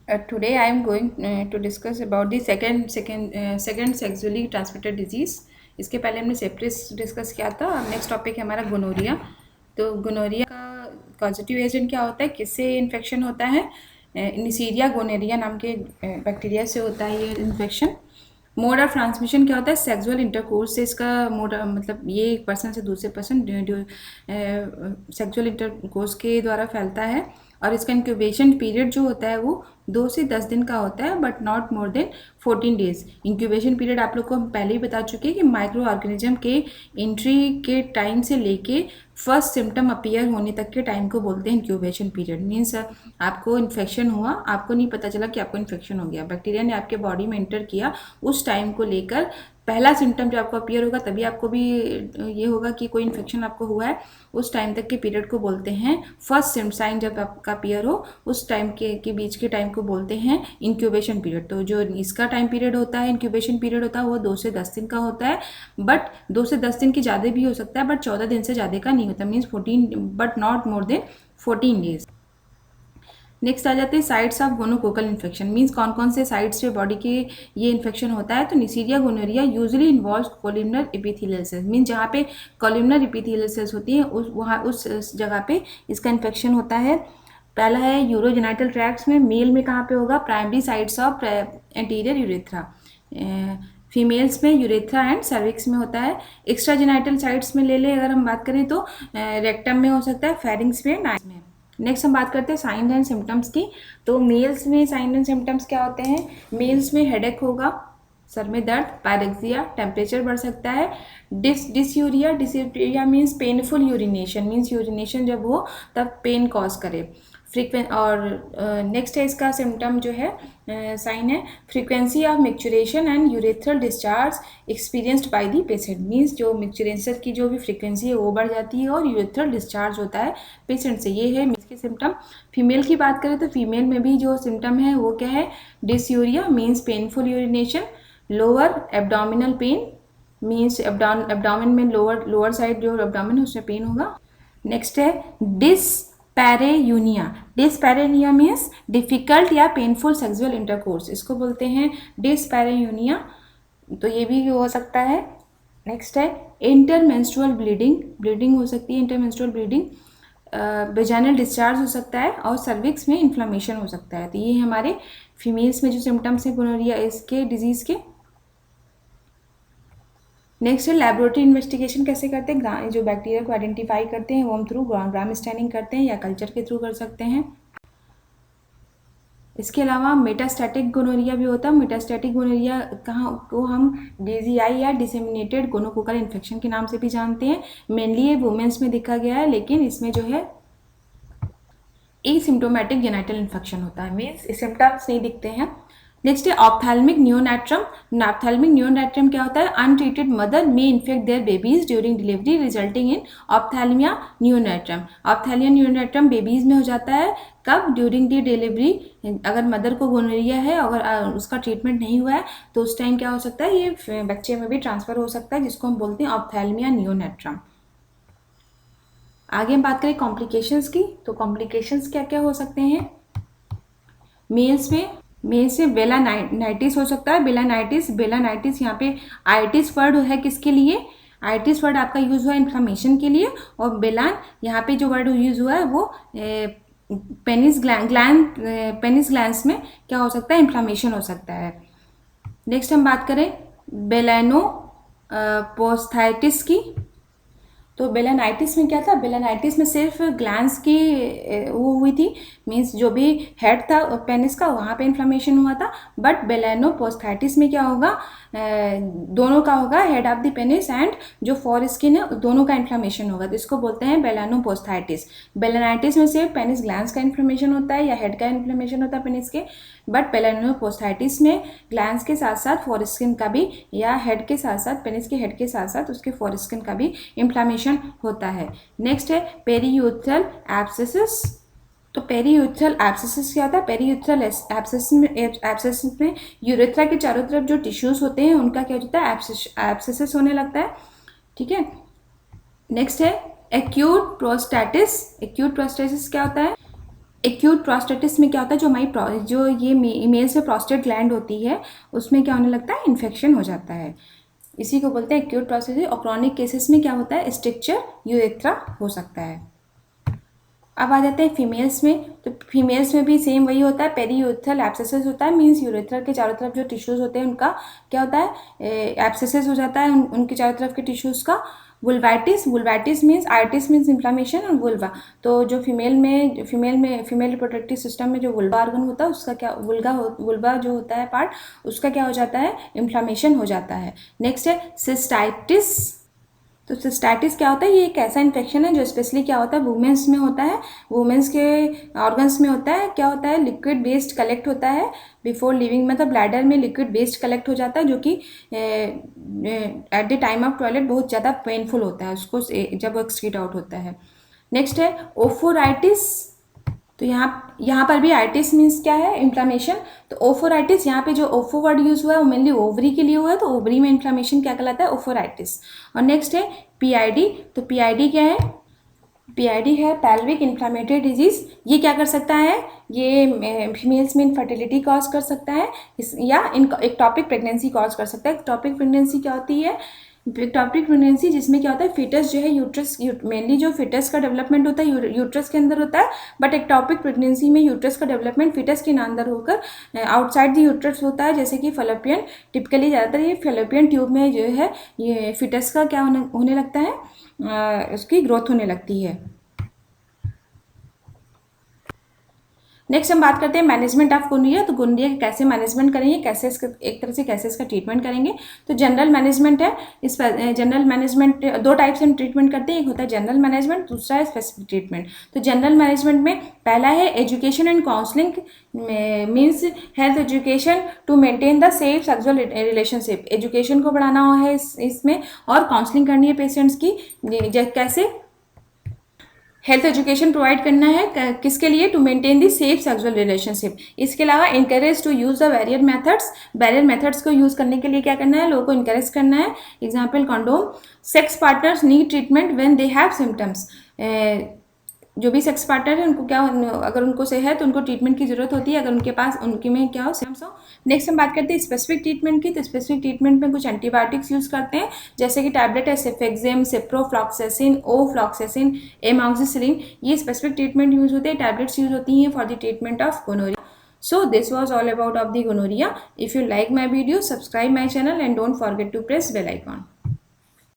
Today I am going to discuss about the second sexually transmitted disease. इसके पहले हमने सेप्टिस discuss किया था। अब नेक्स्ट टॉपिक है हमारा गोनोरिया। तो गोनोरिया का कॉजेटिव एजेंट क्या होता है, किससे इन्फेक्शन होता है? निसीरिया गोनेरिया नाम के बैक्टीरिया से होता है ये इन्फेक्शन। मोड ऑफ ट्रांसमिशन क्या होता है? सेक्सुअल इंटरकोर्स से इसका मोड, मतलब ये एक पर्सन से दूसरे पर्सन सेक्सुअल इंटरकोर्स के द्वारा फैलता है। और इसका इंक्यूबेशन पीरियड जो होता है वो 2 से 10 दिन का होता है, but not more than 14 days. Incubation period आप लोग को हम पहले ही बता चुके हैं कि माइक्रो ऑर्गेनिज्म के एंट्री के टाइम से लेके फर्स्ट सिम्टम अपीयर होने तक के टाइम को बोलते हैं इंक्यूबेशन पीरियड। मीन्स आपको इन्फेक्शन हुआ, आपको नहीं पता चला कि आपको इन्फेक्शन हो गया, बैक्टीरिया ने आपके बॉडी में एंटर किया, उस टाइम को लेकर पहला सिम्टम जब आपको अपीयर होगा तभी आपको भी ये होगा कि कोई इन्फेक्शन आपको हुआ है, उस टाइम तक के पीरियड को बोलते हैं फर्स्ट साइन। जब आपका अपीयर हो उस टाइम के बीच के टाइम को बोलते हैं इंक्यूबेशन पीरियड। तो जो इसका टाइम पीरियड होता है, इंक्यूबेशन पीरियड होता है, वो 2 से 10 दिन का होता है, बट 2 से 10 दिन की ज़्यादा भी हो सकता है, बट 14 दिन से ज़्यादा का नहीं होता। Means 14, but not more than 14 days. Next आ जाते हैं sites of gonococcal infection. Means कौन कौन से साइट्स पे बॉडी के ये इन्फेक्शन होता है? तो Neisseria gonorrhoea usually involves columnar epithelial cells. Means जहाँ पे कोलिमनर एपिथेलियल सेल्स होती हैं उस जगह पे इसका इन्फेक्शन होता है। पहला है यूरोजेनाइटल ट्रैक्ट्स में। मेल में कहाँ पे होगा? Primary sites of anterior urethra. Females में यूरेथ्रा एंड सर्विक्स में होता है। एक्स्ट्रा जेनाइटल साइट्स में ले ले अगर हम बात करें तो रेक्टम में हो सकता है, फेरिंग्स में, नाइस में। नेक्स्ट हम बात करते हैं साइन एंड सिम्टम्स की। तो मेल्स में साइन एंड सिम्टम्स क्या होते हैं? मेल्स में हेडेक होगा, सर में दर्द, पायरेक्सिया, टेम्परेचर बढ़ सकता है, dysuria means painful urination. Means urination जब हो तब पेन कॉज करे। और नेक्स्ट है इसका सिम्टम जो है, साइन है frequency of micturition and urethral discharge experienced by the patient. Means जो मिक्चुरेशन की जो भी फ्रीक्वेंसी है वो बढ़ जाती है और यूरेथ्रल डिस्चार्ज होता है पेशेंट से। ये है इसके सिम्टम। फीमेल की बात करें तो फीमेल में भी जो सिम्टम है वो क्या है? Dysuria means painful urination, lower abdominal pain means abdomen में लोअर साइड जो एब्डोमिन है उसमें पेन होगा। नेक्स्ट है डिस्पैरेयूनिया। डिस्पैरेयूनिया मीन्स डिफिकल्ट या पेनफुल सेक्सुअल इंटरकोर्स, इसको बोलते हैं डिस्पैरेयूनिया। तो ये भी हो सकता है। नेक्स्ट है इंटरमेंस्ट्रुअल ब्लीडिंग। ब्लीडिंग हो सकती है, इंटरमेंस्ट्रुअल ब्लीडिंग। वेजाइनल डिस्चार्ज हो सकता है और सर्विक्स में इन्फ्लामेशन हो सकता है। तो ये हमारे फीमेल्स में जो सिम्टम्स हैं गोनोरिया इसके डिजीज़ के। नेक्स्ट है लैबोरेटरी इन्वेस्टिगेशन कैसे करते हैं? जो बैक्टीरिया को आइडेंटिफाई करते हैं वो हम थ्रू ग्राम स्टैनिंग करते हैं या कल्चर के थ्रू कर सकते हैं। इसके अलावा मेटास्टैटिक गोनोरिया भी होता है। मेटास्टैटिक गोनोरिया कहाँ को हम DGI या डिसेमिनेटेड गोनोकोकल इन्फेक्शन के नाम से भी जानते हैं। मेनली ये वुमेन्स में देखा गया है, लेकिन इसमें जो है एसिम्प्टोमेटिक जेनाइटल इन्फेक्शन होता है। मीन्स सिम्टम्स नहीं दिखते हैं। नेक्स्ट है ऑप्थेल्मिक नियोनैट्रम। ऑप्थेल्मिक नियोनैट्रम क्या होता है? अनट्रीटेड मदर में infect their babies during delivery resulting in ophthalmia neonatorum. Ophthalmia neonatorum babies में हो जाता है कब? During the delivery. अगर मदर को गोनोरिया है, अगर उसका ट्रीटमेंट नहीं हुआ है तो उस टाइम क्या हो सकता है? ये बच्चे में भी ट्रांसफर हो सकता है, जिसको हम बोलते हैं ऑप्थेल्मिया नियोनैट्रम। आगे हम बात करें कॉम्प्लिकेशंस की। तो कॉम्प्लिकेशंस क्या क्या हो सकते हैं? मेल्स में बेलानाइटिस हो सकता है। बेलानाइटिस यहाँ पे आइटिस वर्ड है किसके लिए? आइटिस वर्ड आपका यूज हुआ है इन्फ्लामेशन के लिए, और बेलान यहाँ पे जो वर्ड यूज हुआ है वो पेनिस ग्लैंड्स में क्या हो सकता है? इन्फ्लामेशन हो सकता है। नेक्स्ट हम बात करें बेलानो पोस्थाइटिस की। तो बेलानाइटिस में क्या था? बेलानाइटिस में सिर्फ ग्लैंड्स की वो हुई थी, मीन्स जो भी हेड था पेनिस का वहाँ पे इन्फ्लामेशन हुआ था। बट बेलानोपोस्थाइटिस में क्या होगा? दोनों का होगा, head of the penis and जो फॉर स्किन है दोनों का इन्फ्लामेशन होगा, तो इसको बोलते हैं बेलानोपोस्थाइटिस। बेलानाइटिस में सिर्फ पेनिस ग्लैंड्स का इन्फ्लामेशन होता है या हेड का इन्फ्लामेशन होता है पेनिस के, बट बेलानोपोस्थाइटिस में ग्लैंड्स के साथ साथ फॉर स्किन का भी, या हेड के साथ साथ पेनिस के हेड के साथ साथ उसके फॉर स्किन का भी इन्फ्लामेशन होता है। नेक्स्ट है पेरीयूथरल एब्सेसिस। तो पेरीयूथरल एब्सेसिस क्या होता है? पेरीयूथरल एब्सेसिस में यूरेथ्रा के चारों तरफ जो टिश्यूज होते हैं उनका क्या होता है? एब्सेसिस होने लगता है। ठीक है। नेक्स्ट है एक्यूट प्रोस्टेटिस। एक्यूट प्रोस्टेटिस क्या होता है? एक्यूट प्रोस्टेटिस में क्या होता है, जो हमारी जो ये मेल्स में प्रोस्टेट ग्लैंड होती है उसमें क्या होने लगता है, इन्फेक्शन हो जाता है, इसी को बोलते हैं एक्यूट प्रोस्टेटिस। और क्रॉनिक केसेस में क्या होता है, स्ट्रक्चर यूरेथ्रा हो सकता है। अब आ जाते हैं फीमेल्स में, तो फीमेल्स में भी सेम वही होता है, पेरीयूरेथ्रल एब्सेसिस होता है, मीन्स यूरेथ्रा के चारों तरफ जो टिश्यूज़ होते हैं उनका क्या होता है, एब्सेसिस हो जाता है उनके चारों तरफ के टिश्यूज़ का। वुल्वाइटिस, वुल्वाइटिस मीन्स आर्टिस मीन्स इन्फ्लामेशन, और वुल्वा, तो जो फीमेल रिप्रोडक्टिव सिस्टम में जो वुल्वा ऑर्गन होता है उसका क्या, वुल्वा जो होता है पार्ट उसका क्या हो जाता है, इन्फ्लामेशन हो जाता है। नेक्स्ट है सिस्टाइटिस। तो सिस्टाइटिस क्या होता है, ये एक ऐसा इन्फेक्शन है जो स्पेशली क्या होता है, वुमेन्स में होता है, वुमेन्स के ऑर्गन्स में होता है। क्या होता है, लिक्विड वेस्ट कलेक्ट होता है बिफोर लिविंग, मतलब ब्लैडर में लिक्विड वेस्ट कलेक्ट हो जाता है जो कि at the time of toilet बहुत ज़्यादा पेनफुल होता है उसको जब वो एक्सक्रीट आउट होता है। नेक्स्ट है ओफोराइटिस। तो यहाँ पर भी आइटिस मीन्स क्या है, इन्फ्लामेशन। तो ओफोराइटिस, यहाँ पे जो ओफो वर्ड यूज हुआ है वो मेनली ओवरी के लिए हुआ है, तो ओवरी में इन्फ्लामेशन क्या कहलाता है, ओफोराइटिस। और नेक्स्ट है पीआईडी। तो पीआईडी क्या है, पीआईडी है पेल्विक इन्फ्लामेटरी डिजीज। ये क्या कर सकता है, ये फीमेल्स में इनफर्टिलिटी कॉज कर सकता है, या एक्टॉपिक प्रेगनेंसी कॉज कर सकता है। एक्टॉपिक प्रेगनेंसी क्या होती है, एक्टॉपिक प्रेगनेंसी जिसमें क्या होता है, फीटस जो है यूट्रस, मेनली जो फीटस का डेवलपमेंट होता है यूट्रस के अंदर होता है, बट एक्टॉपिक प्रेगनेंसी में यूट्रस का डेवलपमेंट फीटस के अंदर होकर आउटसाइड द यूट्रस होता है, जैसे कि फेलोपियन, टिपिकली ज़्यादातर ये फेलोपियन ट्यूब में जो है ये फीटस का क्या होने लगता है, उसकी ग्रोथ होने लगती है। नेक्स्ट हम बात करते हैं मैनेजमेंट ऑफ गोनोरिया। तो गोनोरिया कैसे मैनेजमेंट करेंगे, कैसे इसका एक तरह से कैसे इसका ट्रीटमेंट करेंगे। तो जनरल मैनेजमेंट है, इस जनरल मैनेजमेंट दो टाइप से हम ट्रीटमेंट करते हैं, एक होता है जनरल मैनेजमेंट, दूसरा है स्पेसिफिक ट्रीटमेंट। तो जनरल मैनेजमेंट में पहला है education and counselling, means health education to maintain the safe sexual relationship. Education को बढ़ाना है इसमें, और काउंसलिंग करनी है पेशेंट्स की, कैसे हेल्थ एजुकेशन प्रोवाइड करना है किसके लिए, to maintain the safe sexual relationship. इसके अलावा encourage to use the barrier methods को यूज़ करने के लिए क्या करना है, लोगों को इंकरेज करना है। Example condom. Sex partners need treatment when they have symptoms. जो भी सेक्स पार्टनर है उनको क्या, अगर उनको से है तो उनको ट्रीटमेंट की जरूरत होती है, अगर उनके पास उनके में क्या हो सिम्टम्स हो। नेक्स्ट हम बात करते हैं स्पेसिफिक ट्रीटमेंट की। तो स्पेसिफिक ट्रीटमेंट में कुछ एंटीबायोटिक्स यूज़ करते हैं, जैसे कि टैबलेट है सेफेक्सेम, सिप्रोफ्लॉक्सेसिन, ओफ्लॉक्सेसिन, एमॉक्सिसिलिन। ये स्पेसिफिक ट्रीटमेंट यूज होते हैं, टैबलेट्स यूज होती हैं for the treatment of gonorrhoea. So this was all about of the gonorrhea. If you like my video, subscribe my channel and don't forget to press bell icon.